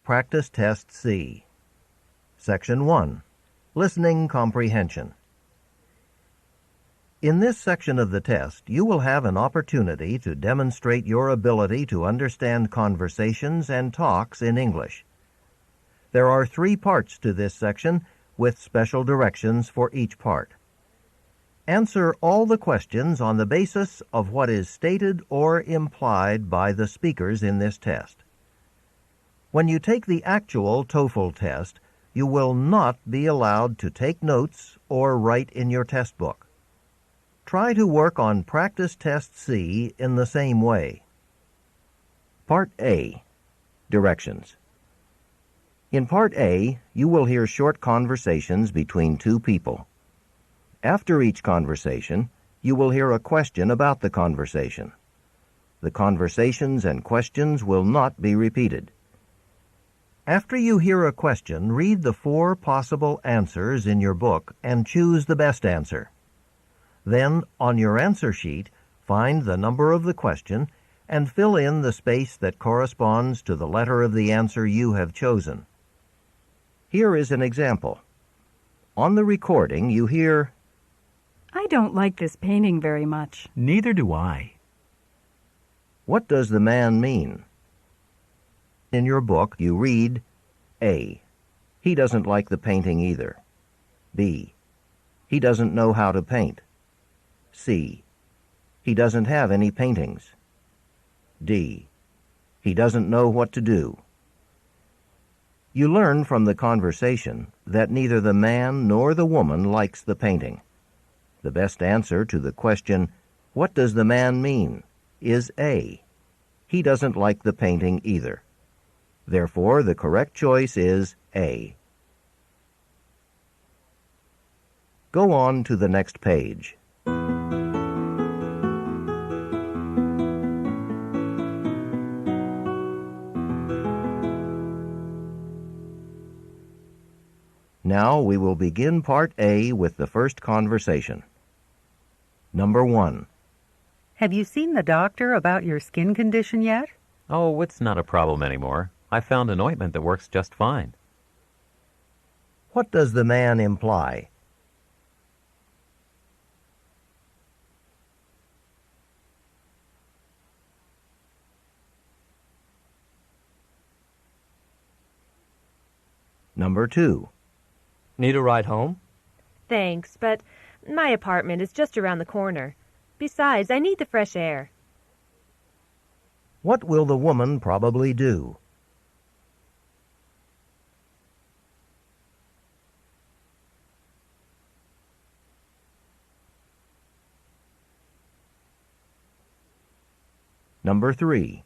Practice Test C. Section 1. Listening Comprehension. In this section of the test, you will have an opportunity to demonstrate your ability to understand conversations and talks in English. There are 3 parts to this section, with special directions for each part. Answer all the questions on the basis of what is stated or implied by the speakers in this test. When you take the actual TOEFL test, you will not be allowed to take notes or write in your test book. Try to work on Practice Test C in the same way. Part A. Directions. In Part A, you will hear short conversations between 2 people. After each conversation, you will hear a question about the conversation. The conversations and questions will not be repeated. After you hear a question, read the 4 possible answers in your book and choose the best answer. Then, on your answer sheet, find the number of the question and fill in the space that corresponds to the letter of the answer you have chosen. Here is an example. On the recording, you hear, "I don't like this painting very much." Neither do I. "What does the man mean?" In your book, you read, A. He doesn't like the painting either. B. He doesn't know how to paint. C. He doesn't have any paintings. D. He doesn't know what to do. You learn from the conversation that neither the man nor the woman likes the painting. The best answer to the question, "What does the man mean?" is A. He doesn't like the painting either. Therefore, the correct choice is A. Go on to the next page. Now we will begin Part A with the first conversation. Number 1. Have you seen the doctor about your skin condition yet? Oh, it's not a problem anymore. I found an ointment that works just fine. What does the man imply? Number 2. Need a ride home? Thanks, but my apartment is just around the corner. Besides, I need the fresh air. What will the woman probably do? Number 3.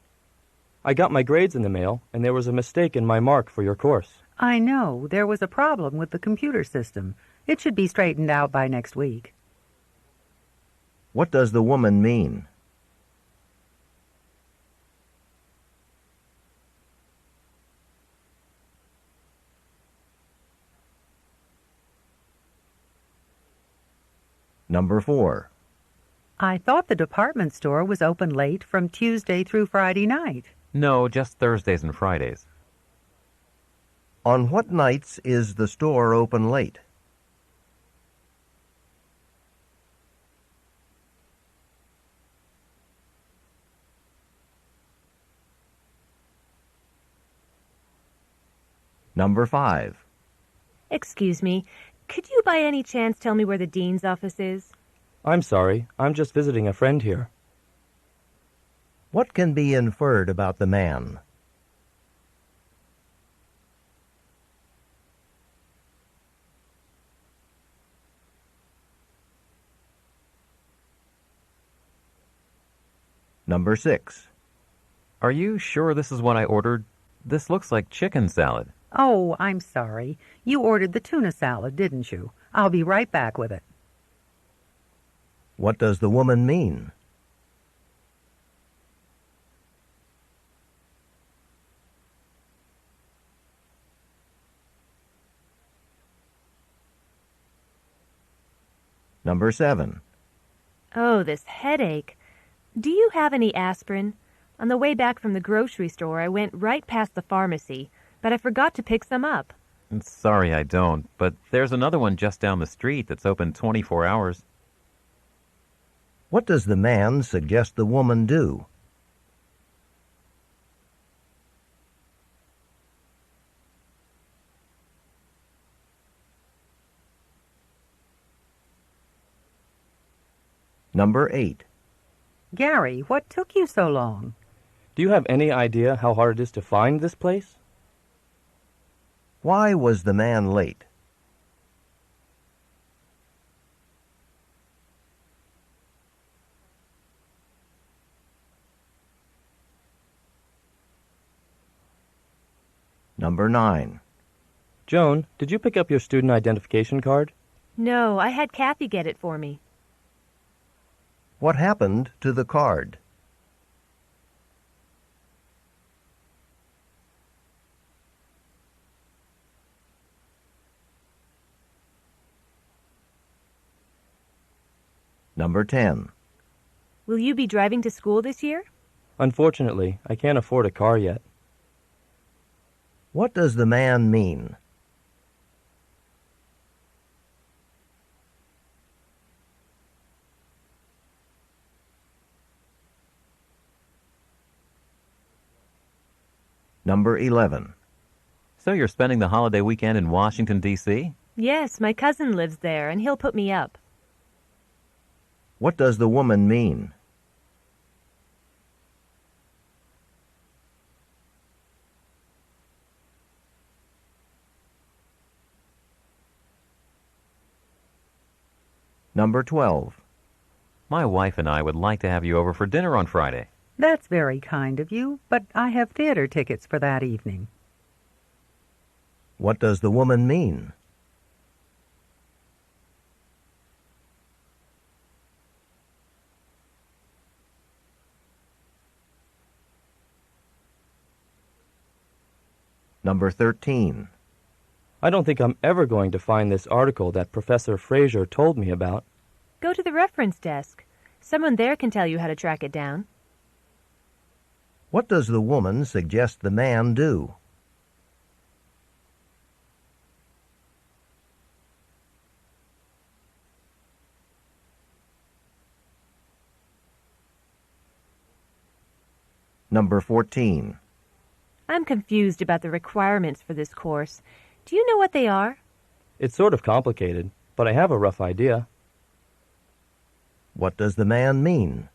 I got my grades in the mail, and there was a mistake in my mark for your course. I know. There was a problem with the computer system. It should be straightened out by next week. What does the woman mean? Number 4. I thought the department store was open late from Tuesday through Friday night. No, just Thursdays and Fridays. On what nights is the store open late? Number 5. Excuse me, could you by any chance tell me where the dean's office is? I'm sorry, I'm just visiting a friend here. What can be inferred about the man? Number 6. Are you sure this is what I ordered? This looks like chicken salad. Oh, I'm sorry. You ordered the tuna salad, didn't you? I'll be right back with it. What does the woman mean? Number 7. Oh, this headache. Do you have any aspirin? On the way back from the grocery store, I went right past the pharmacy. but I forgot to pick some up. Sorry I don't, but there's another one just down the street that's open 24 hours. What does the man suggest the woman do? Number 8. Gary, what took you so long? Do you have any idea how hard it is to find this place? Why was the man late? Number 9. Joan, did you pick up your student identification card? No, I had Kathy get it for me. What happened to the card? Number 10. Will you be driving to school this year? Unfortunately, I can't afford a car yet. What does the man mean? Number 11. So you're spending the holiday weekend in Washington, D.C.? Yes, my cousin lives there, and he'll put me up. What does the woman mean? Number 12. My wife and I would like to have you over for dinner on Friday. That's very kind of you, but I have theater tickets for that evening. What does the woman mean? Number 13. I don't think I'm ever going to find this article that Professor Fraser told me about. Go to the reference desk. Someone there can tell you how to track it down. What does the woman suggest the man do? Number 14. I'm confused about the requirements for this course. Do you know what they are? It's sort of complicated, but I have a rough idea. What does the man mean?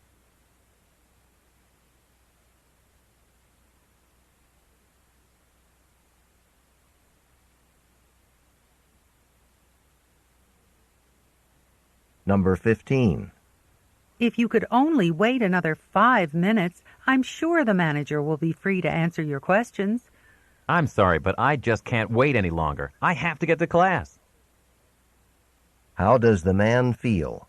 Number 15. If you could only wait another 5 minutes, I'm sure the manager will be free to answer your questions. I'm sorry, but I just can't wait any longer. I have to get to class. How does the man feel?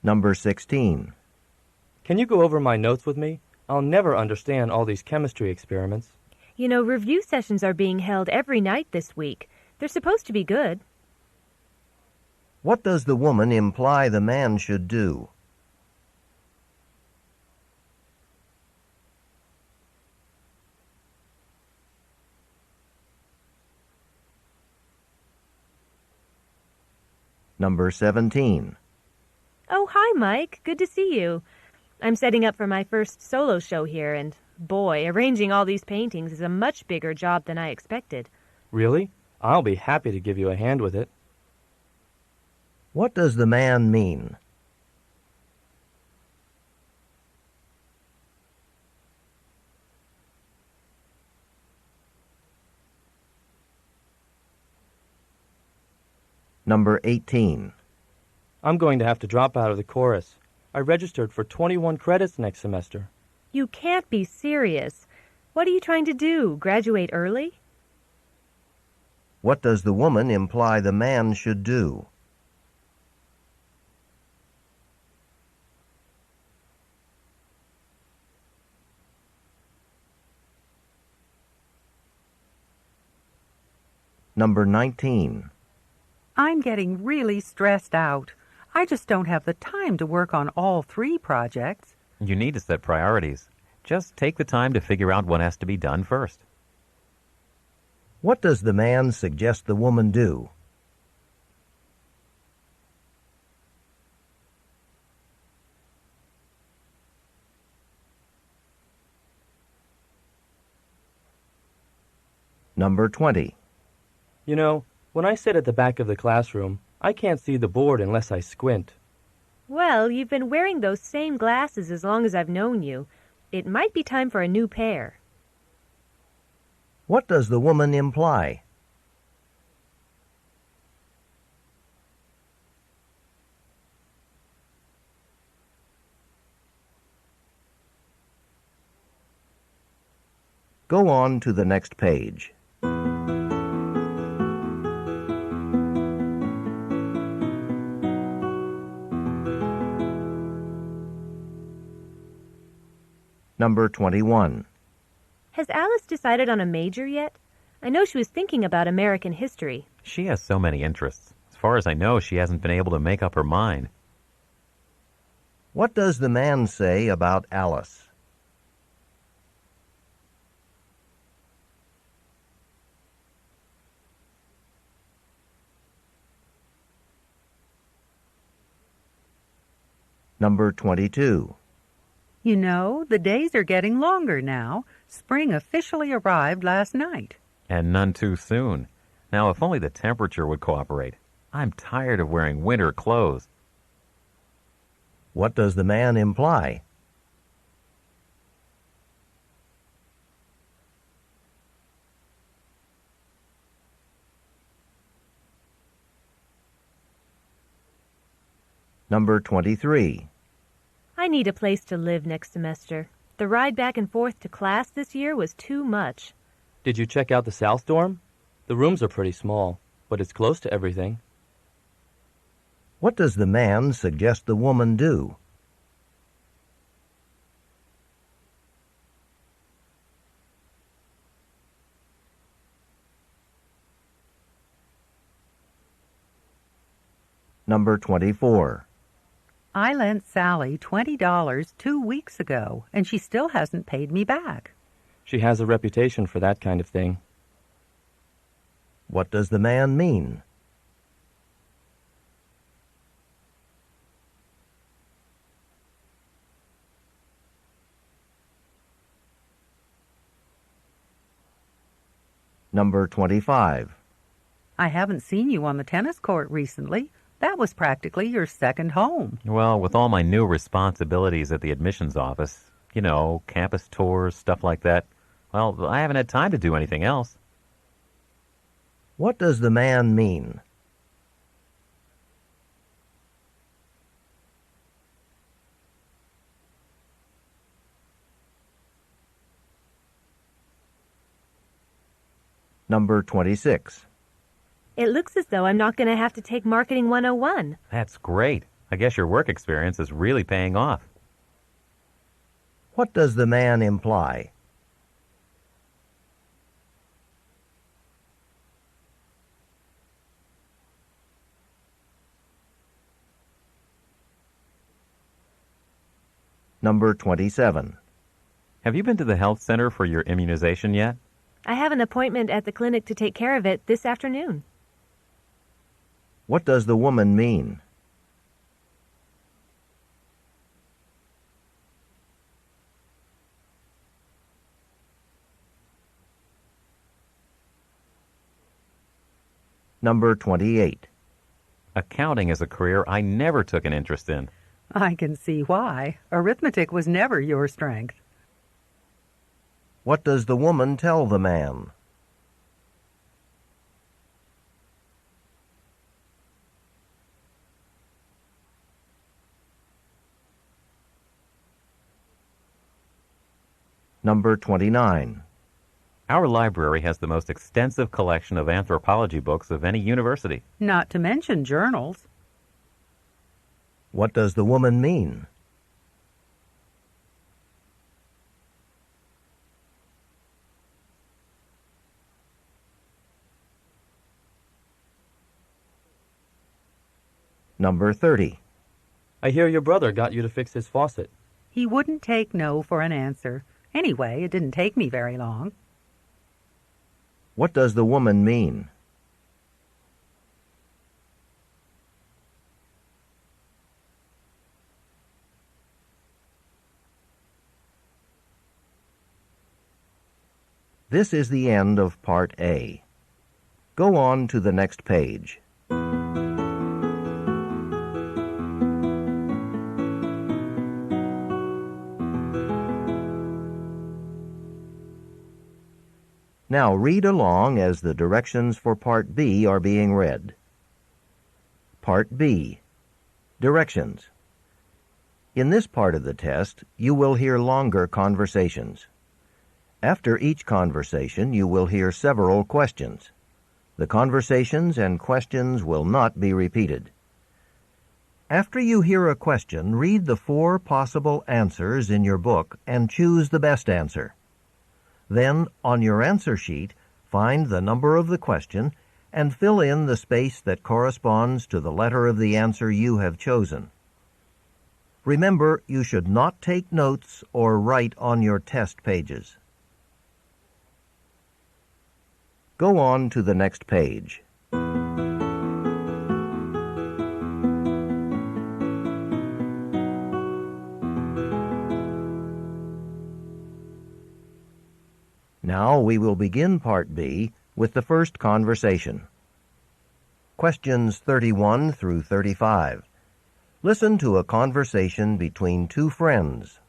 Number 16. Can you go over my notes with me? I'll never understand all these chemistry experiments. You know, review sessions are being held every night this week. They're supposed to be good. What does the woman imply the man should do? Number 17. Oh, hi, Mike. Good to see you. I'm setting up for my first solo show here, and boy, arranging all these paintings is a much bigger job than I expected. Really? I'll be happy to give you a hand with it. What does the man mean? Number 18. I'm going to have to drop out of the chorus. I registered for 21 credits next semester. You can't be serious. What are you trying to do, graduate early? What does the woman imply the man should do? Number 19. I'm getting really stressed out. I just don't have the time to work on all 3 projects. You need to set priorities. Just take the time to figure out what has to be done first. What does the man suggest the woman do? Number 20. You know, when I sit at the back of the classroom, I can't see the board unless I squint. Well, you've been wearing those same glasses as long as I've known you. It might be time for a new pair. What does the woman imply? Go on to the next page. Number 21. Has Alice decided on a major yet? I know she was thinking about American history. She has so many interests. As far as I know, she hasn't been able to make up her mind. What does the man say about Alice? Number 22. You know, the days are getting longer now. Spring officially arrived last night. And none too soon. Now, if only the temperature would cooperate. I'm tired of wearing winter clothes. What does the man imply? Number 23. I need a place to live next semester. The ride back and forth to class this year was too much. Did you check out the South Dorm? The rooms are pretty small, but it's close to everything. What does the man suggest the woman do? Number 24. I lent Sally $20 2 weeks ago, and she still hasn't paid me back. She has a reputation for that kind of thing. What does the man mean? Number 25. I haven't seen you on the tennis court recently. That was practically your second home. Well, with all my new responsibilities at the admissions office, you know, campus tours, stuff like that, well, I haven't had time to do anything else. What does the man mean? Number 26. It looks as though I'm not going to have to take Marketing 101. That's great. I guess your work experience is really paying off. What does the man imply? Number 27. Have you been to the health center for your immunization yet? I have an appointment at the clinic to take care of it this afternoon. What does the woman mean? Number 28. Accounting is a career I never took an interest in. I can see why. Arithmetic was never your strength. What does the woman tell the man? Number 29. Our library has the most extensive collection of anthropology books of any university. Not to mention journals. What does the woman mean? Number 30. I hear your brother got you to fix his faucet. He wouldn't take no for an answer. Anyway, it didn't take me very long. What does the woman mean? This is the end of Part A. Go on to the next page. Now read along as the directions for Part B are being read. Part B. Directions. In this part of the test, you will hear longer conversations. After each conversation, you will hear several questions. The conversations and questions will not be repeated. After you hear a question, read the 4 possible answers in your book and choose the best answer. Then, on your answer sheet, find the number of the question and fill in the space that corresponds to the letter of the answer you have chosen. Remember, you should not take notes or write on your test pages. Go on to the next page. Now we will begin Part B with the first conversation. Questions 31 through 35. Listen to a conversation between 2 friends.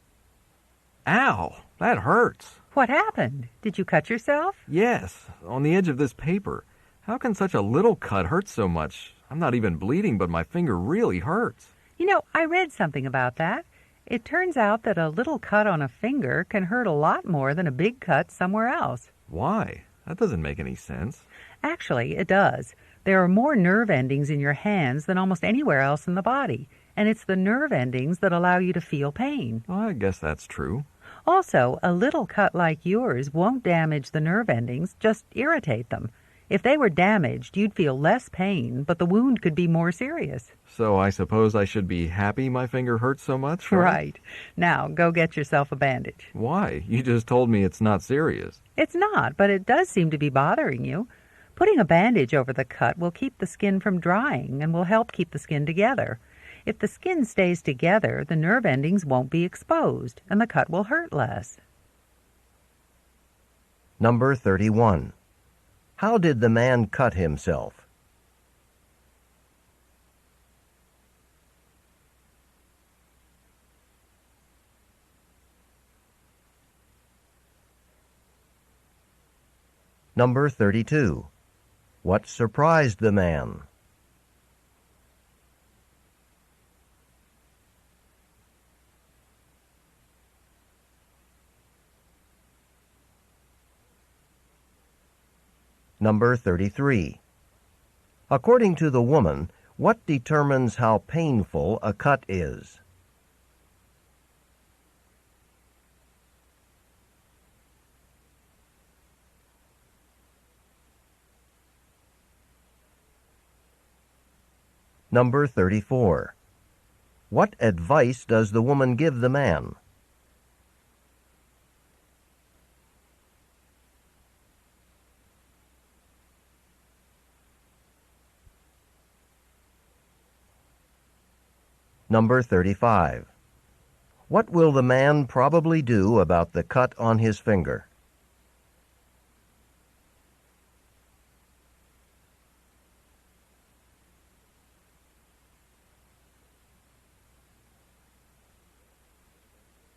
Ow, that hurts. What happened? Did you cut yourself? Yes, on the edge of this paper. How can such a little cut hurt so much? I'm not even bleeding, but my finger really hurts. You know, I read something about that. It turns out that a little cut on a finger can hurt a lot more than a big cut somewhere else. Why? That doesn't make any sense. Actually, it does. There are more nerve endings in your hands than almost anywhere else in the body, and it's the nerve endings that allow you to feel pain. Well, I guess that's true. Also, a little cut like yours won't damage the nerve endings, just irritate them. If they were damaged, you'd feel less pain, but the wound could be more serious. So I suppose I should be happy my finger hurts so much, Right. Now, go get yourself a bandage. Why? You just told me it's not serious. It's not, but it does seem to be bothering you. Putting a bandage over the cut will keep the skin from drying and will help keep the skin together. If the skin stays together, the nerve endings won't be exposed, and the cut will hurt less. Number 31. How did the man cut himself? Number 32. What surprised the man? Number 33. According to the woman, what determines how painful a cut is? Number 34. What advice does the woman give the man? Number 35. What will the man probably do about the cut on his finger?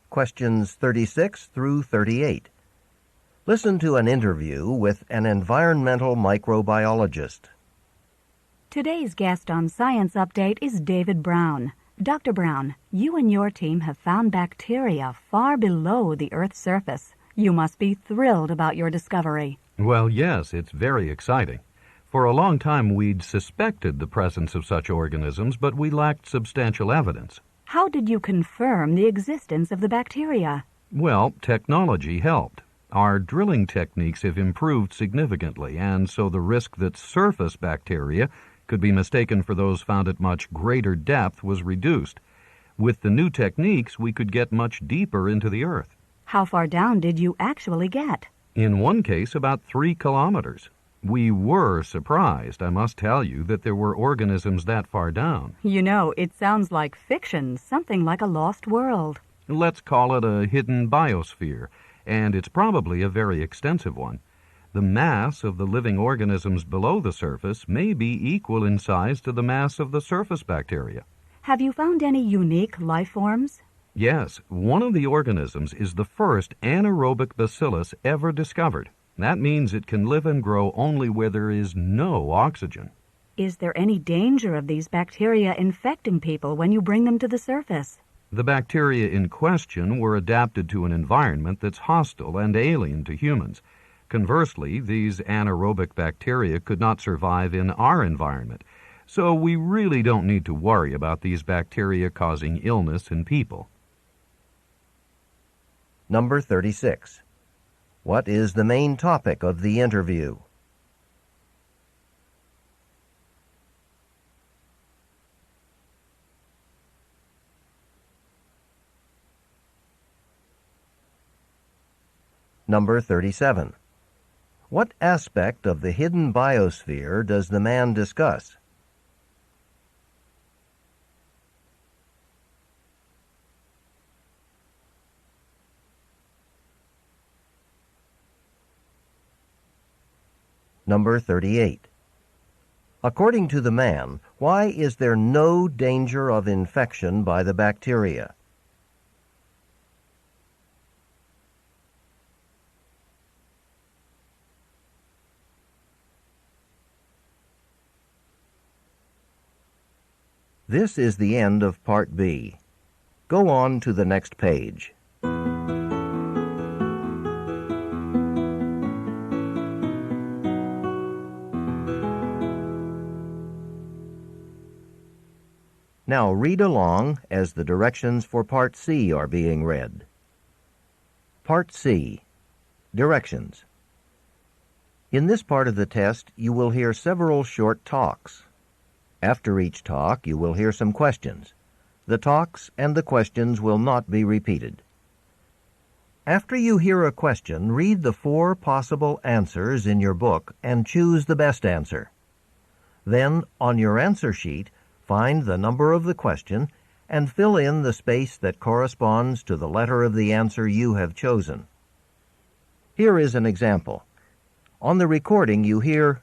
Questions 36 through 38. Listen to an interview with an environmental microbiologist. Today's guest on Science Update is David Brown. Dr. Brown, you and your team have found bacteria far below the Earth's surface. You must be thrilled about your discovery. Well, yes, it's very exciting. For a long time, we'd suspected the presence of such organisms, but we lacked substantial evidence. How did you confirm the existence of the bacteria? Well, technology helped. Our drilling techniques have improved significantly, and so the risk that surface bacteria could be mistaken for those found at much greater depth was reduced. With the new techniques, we could get much deeper into the earth. How far down did you actually get? In one case, about 3 kilometers. We were surprised, I must tell you, that there were organisms that far down. You know, it sounds like fiction, something like a lost world. Let's call it a hidden biosphere, and it's probably a very extensive one. The mass of the living organisms below the surface may be equal in size to the mass of the surface bacteria. Have you found any unique life forms? Yes, one of the organisms is the first anaerobic bacillus ever discovered. That means it can live and grow only where there is no oxygen. Is there any danger of these bacteria infecting people when you bring them to the surface? The bacteria in question were adapted to an environment that's hostile and alien to humans. Conversely, these anaerobic bacteria could not survive in our environment, so we really don't need to worry about these bacteria causing illness in people. Number 36. What is the main topic of the interview? Number 37. What aspect of the hidden biosphere does the man discuss? Number 38. According to the man, why is there no danger of infection by the bacteria? This is the end of Part B. Go on to the next page. Now read along as the directions for Part C are being read. Part C. Directions. In this part of the test, you will hear several short talks. After each talk, you will hear some questions. The talks and the questions will not be repeated. After you hear a question, read the 4 possible answers in your book and choose the best answer. Then, on your answer sheet, find the number of the question and fill in the space that corresponds to the letter of the answer you have chosen. Here is an example. On the recording you hear,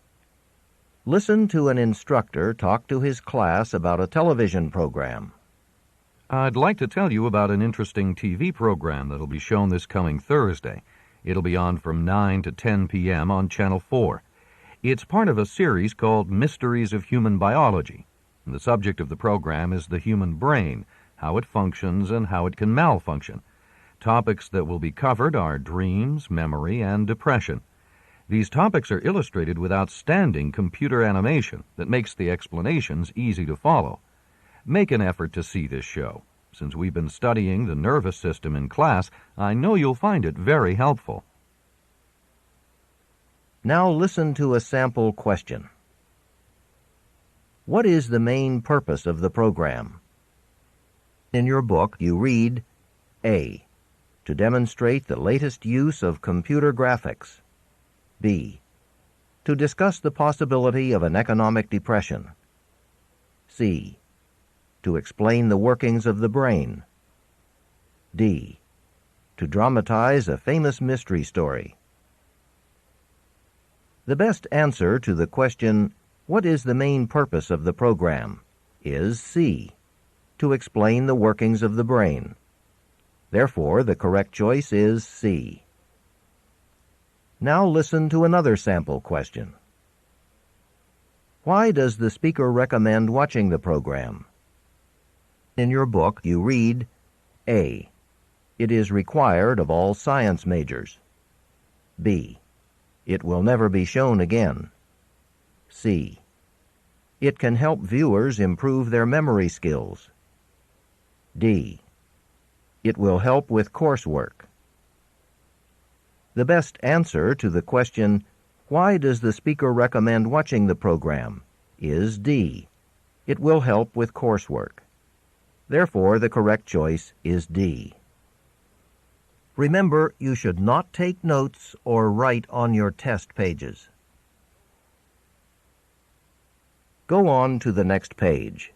"Listen to an instructor talk to his class about a television program." I'd like to tell you about an interesting TV program that'll be shown this coming Thursday. It'll be on from 9 to 10 p.m. on Channel 4. It's part of a series called Mysteries of Human Biology. The subject of the program is the human brain, how it functions and how it can malfunction. Topics that will be covered are dreams, memory, and depression. These topics are illustrated with outstanding computer animation that makes the explanations easy to follow. Make an effort to see this show. Since we've been studying the nervous system in class, I know you'll find it very helpful. Now listen to a sample question. What is the main purpose of the program? In your book, you read, A. To demonstrate the latest use of computer graphics. B. To discuss the possibility of an economic depression. C. To explain the workings of the brain. D. To dramatize a famous mystery story. The best answer to the question, "What is the main purpose of the program?" is C. To explain the workings of the brain. Therefore, the correct choice is C. Now listen to another sample question. Why does the speaker recommend watching the program? In your book, you read, A. It is required of all science majors. B. It will never be shown again. C. It can help viewers improve their memory skills. D. It will help with coursework. The best answer to the question, "Why does the speaker recommend watching the program?" is D. It will help with coursework. Therefore, the correct choice is D. Remember, you should not take notes or write on your test pages. Go on to the next page.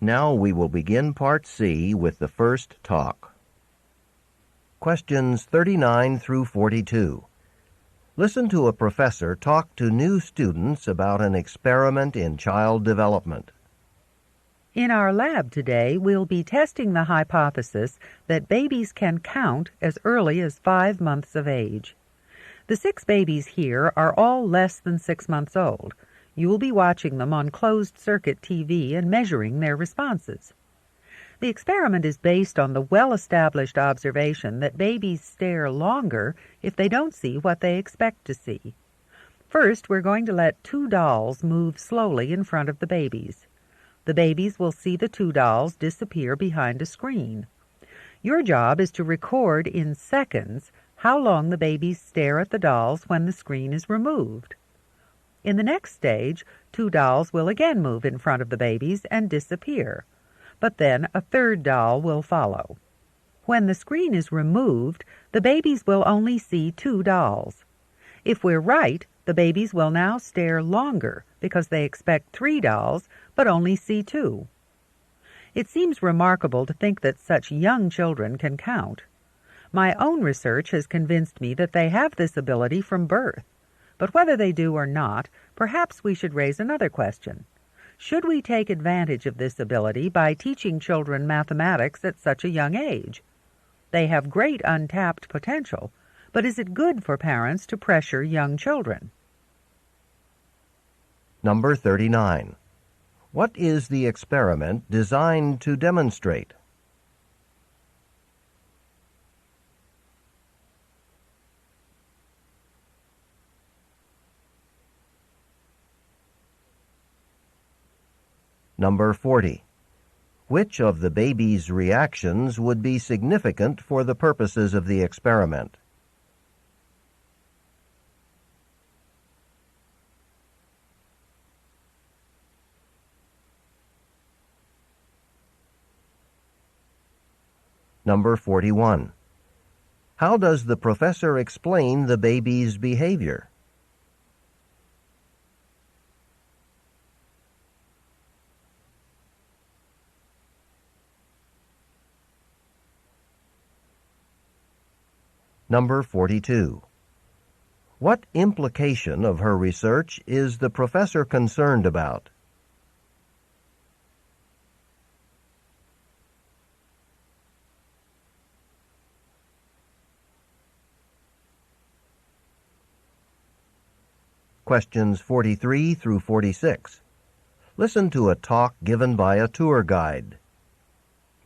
Now we will begin Part C with the first talk. Questions 39 through 42. Listen to a professor talk to new students about an experiment in child development. In our lab today, we'll be testing the hypothesis that babies can count as early as 5 months of age. The 6 babies here are all less than 6 months old. You will be watching them on closed-circuit TV and measuring their responses. The experiment is based on the well-established observation that babies stare longer if they don't see what they expect to see. First, we're going to let 2 dolls move slowly in front of the babies. The babies will see the 2 dolls disappear behind a screen. Your job is to record in seconds how long the babies stare at the dolls when the screen is removed. In the next stage, 2 dolls will again move in front of the babies and disappear, but then a 3rd doll will follow. When the screen is removed, the babies will only see 2 dolls. If we're right, the babies will now stare longer because they expect 3 dolls but only see 2. It seems remarkable to think that such young children can count. My own research has convinced me that they have this ability from birth. But whether they do or not, perhaps we should raise another question. Should we take advantage of this ability by teaching children mathematics at such a young age? They have great untapped potential, but is it good for parents to pressure young children? Number 39. What is the experiment designed to demonstrate? Number 40. Which of the baby's reactions would be significant for the purposes of the experiment? Number 41. How does the professor explain the baby's behavior? Number 42. What implication of her research is the professor concerned about? Questions 43 through 46. Listen to a talk given by a tour guide.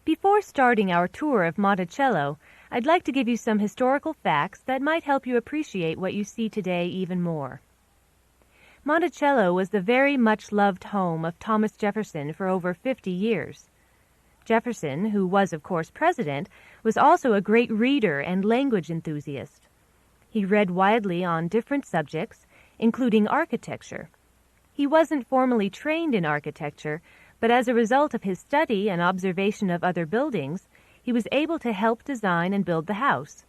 Before starting our tour of Monticello, I'd like to give you some historical facts that might help you appreciate what you see today even more. Monticello was the very much-loved home of Thomas Jefferson for over 50 years. Jefferson, who was of course president, was also a great reader and language enthusiast. He read widely on different subjects, including architecture. He wasn't formally trained in architecture, but as a result of his study and observation of other buildings, he was able to help design and build the house.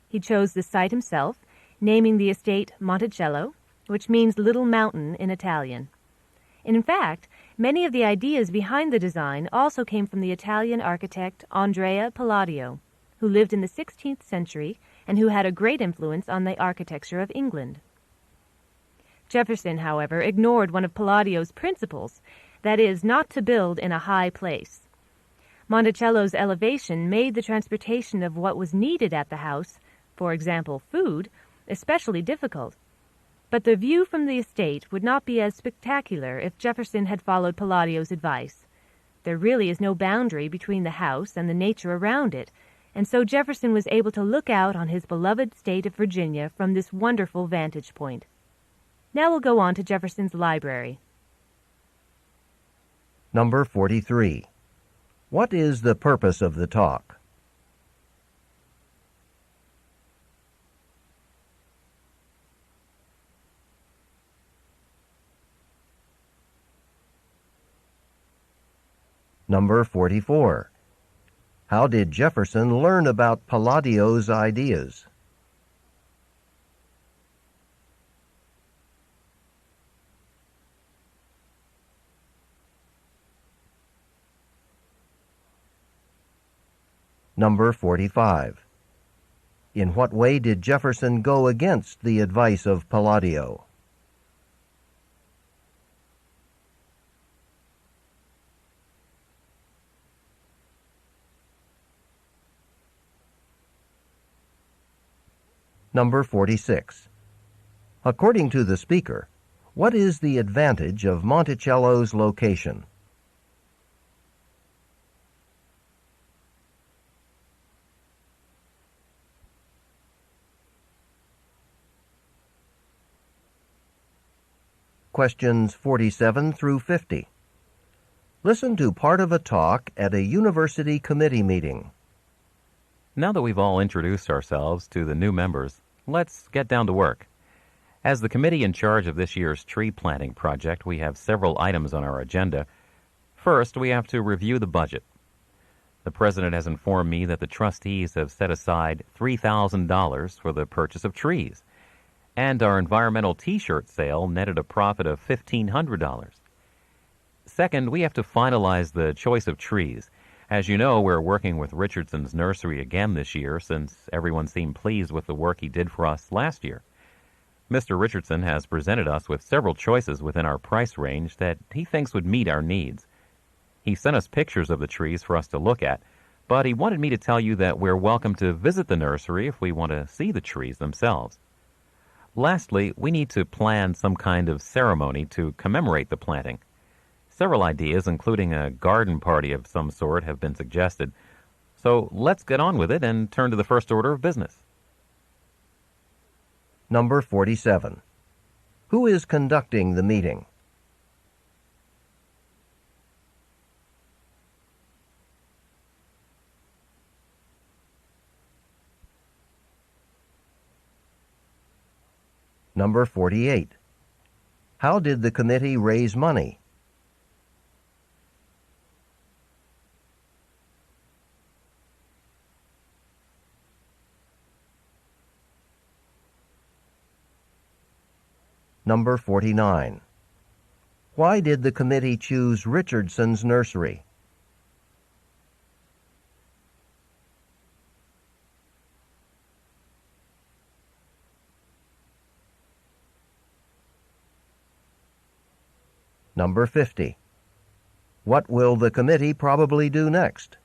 He chose the site himself, naming the estate Monticello, which means little mountain in Italian. In fact, many of the ideas behind the design also came from the Italian architect Andrea Palladio, who lived in the 16th century and who had a great influence on the architecture of England. Jefferson, however, ignored one of Palladio's principles, that is, not to build in a high place. Monticello's elevation made the transportation of what was needed at the house, for example, food, especially difficult. But the view from the estate would not be as spectacular if Jefferson had followed Palladio's advice. There really is no boundary between the house and the nature around it, and so Jefferson was able to look out on his beloved state of Virginia from this wonderful vantage point. Now we'll go on to Jefferson's library. Number 43. What is the purpose of the talk? Number 44. How did Jefferson learn about Palladio's ideas? Number 45. In what way did Jefferson go against the advice of Palladio? Number 46. According to the speaker, what is the advantage of Monticello's location? Questions 47 through 50. Listen to part of a talk at a university committee meeting. Now that we've all introduced ourselves to the new members, let's get down to work. As the committee in charge of this year's tree planting project, we have several items on our agenda. First, we have to review the budget. The president has informed me that the trustees have set aside $3,000 for the purchase of trees, and our environmental T-shirt sale netted a profit of $1,500. Second, we have to finalize the choice of trees. As you know, we're working with Richardson's nursery again this year since everyone seemed pleased with the work he did for us last year. Mr. Richardson has presented us with several choices within our price range that he thinks would meet our needs. He sent us pictures of the trees for us to look at, but he wanted me to tell you that we're welcome to visit the nursery if we want to see the trees themselves. Lastly, we need to plan some kind of ceremony to commemorate the planting. Several ideas, including a garden party of some sort, have been suggested. So let's get on with it and turn to the first order of business. Number 47. Who is conducting the meeting? Number 48. How did the committee raise money? Number 49. Why did the committee choose Richardson's nursery? Number 50. What will the committee probably do next?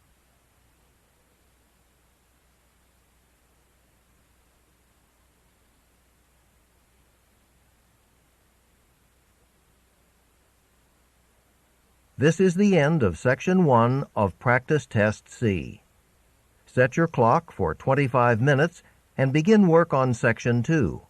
This is the end of Section 1 of Practice Test C. Set your clock for 25 minutes and begin work on Section 2.